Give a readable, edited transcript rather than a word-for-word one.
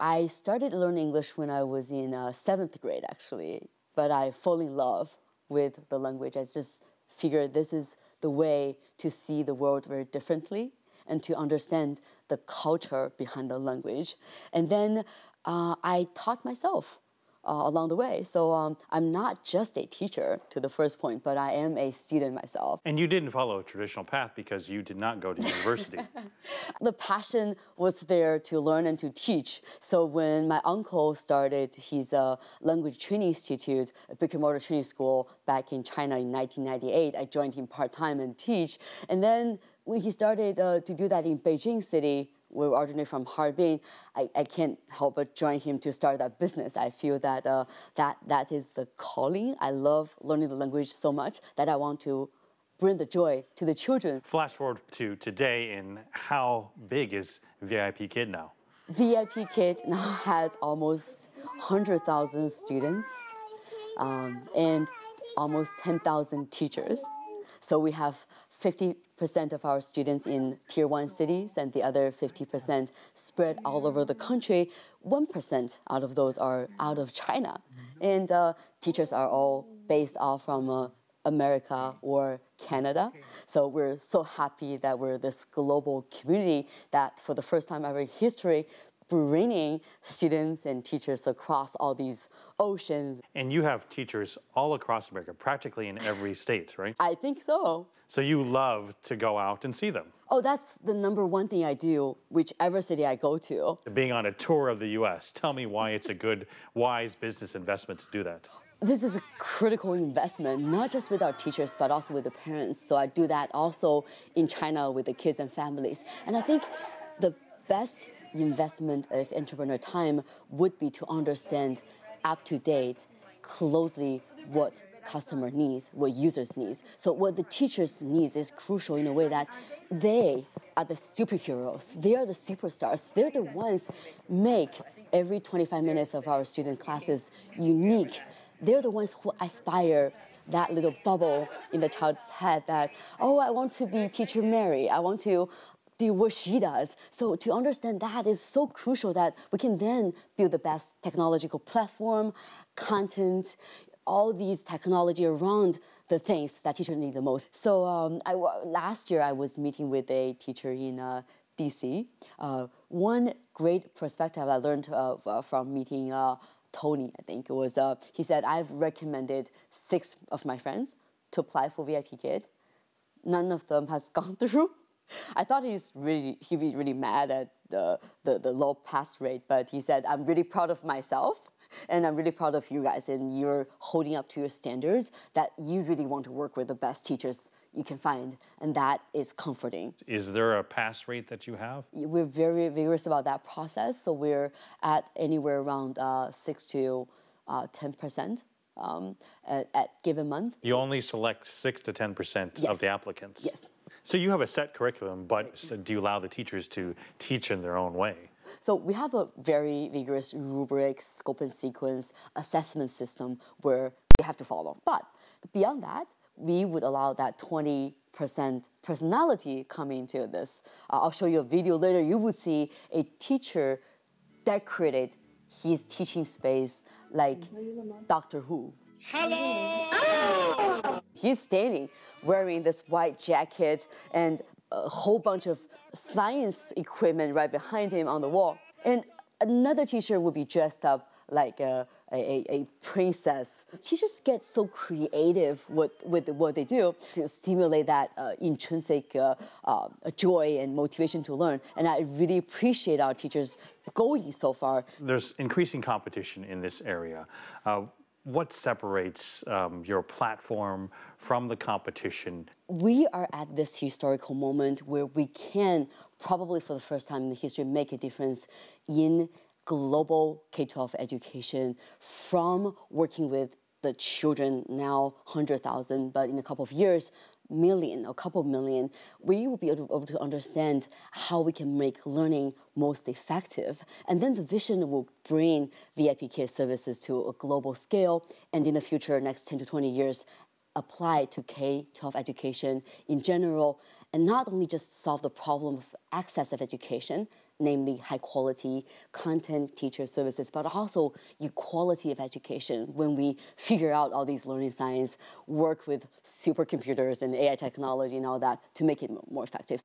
I started learning English when I was in 7th grade, actually. But I fell in love with the language. I just figured this is the way to see the world very differently and to understand the culture behind the language. And then I taught myself along the way. So I'm not just a teacher, to the first point, but I am a student myself. And you didn't follow a traditional path because you did not go to university. The passion was there to learn and to teach. So when my uncle started his language training institute, a brick-and-mortar training school back in China in 1998, I joined him part-time and teach. And then when he started to do that in Beijing city, we're originally from Harbin, I can't help but join him to start that business. I feel that that is the calling. I love learning the language so much that I want to bring the joy to the children. Flash forward to today, and how big is VIPKid now? VIPKid now has almost 100,000 students and almost 10,000 teachers. So we have 50% of our students in Tier 1 cities and the other 50% spread all over the country. 1% out of those are out of China. And teachers are all based off from America or Canada. So we're so happy that we're this global community that for the first time ever in history, bringing students and teachers across all these oceans. And you have teachers all across America, practically in every state, right? I think so. So you love to go out and see them. Oh, that's the number one thing I do, whichever city I go to. Being on a tour of the U.S., tell me why it's a good, wise business investment to do that. This is a critical investment, not just with our teachers, but also with the parents. So I do that also in China with the kids and families. And I think the best investment of entrepreneur time would be to understand up to date, closely what customer needs, what users needs. So what the teachers needs is crucial in a way that they are the superheroes. They are the superstars. They're the ones make every 25 minutes of our student classes unique. They're the ones who aspire that little bubble in the child's head that, oh, I want to be Teacher Mary. I want to do what she does. So to understand that is so crucial that we can then build the best technological platform, content, all these technology around the things that teachers need the most. So last year I was meeting with a teacher in DC. One great perspective I learned from meeting Tony, I think it was, he said, I've recommended 6 of my friends to apply for VIPKid. None of them has gone through. I thought he'd be really mad at the low pass rate, but he said, I'm really proud of myself, and I'm really proud of you guys, and you're holding up to your standards that you really want to work with the best teachers you can find, and that is comforting. Is there a pass rate that you have? We're very vigorous about that process, so we're at anywhere around 6 to 10% at given month. You only select 6 to 10% of the applicants? Yes. So you have a set curriculum, but do you allow the teachers to teach in their own way? So we have a very vigorous rubric, scope and sequence assessment system where you have to follow. But beyond that, we would allow that 20% personality come into this. I'll show you a video later. You would see a teacher decorated his teaching space like Doctor Who. Hello! Oh! He's standing wearing this white jacket and a whole bunch of science equipment right behind him on the wall. And another teacher would be dressed up like a princess. Teachers get so creative with what they do to stimulate that intrinsic joy and motivation to learn. And I really appreciate our teachers going so far. There's increasing competition in this area. What separates your platform from the competition? We are at this historical moment where we can probably for the first time in the history make a difference in global K-12 education from working with the children, now 100,000, but in a couple of years, a couple million, we will be able to understand how we can make learning most effective. And then the vision will bring VIPKid services to a global scale, and in the future, next 10 to 20 years, apply to K-12 education in general, and not only just solve the problem of access of education namely high quality content, teacher services, but also equality of education when we figure out all these learning science, work with supercomputers and AI technology and all that to make it more effective.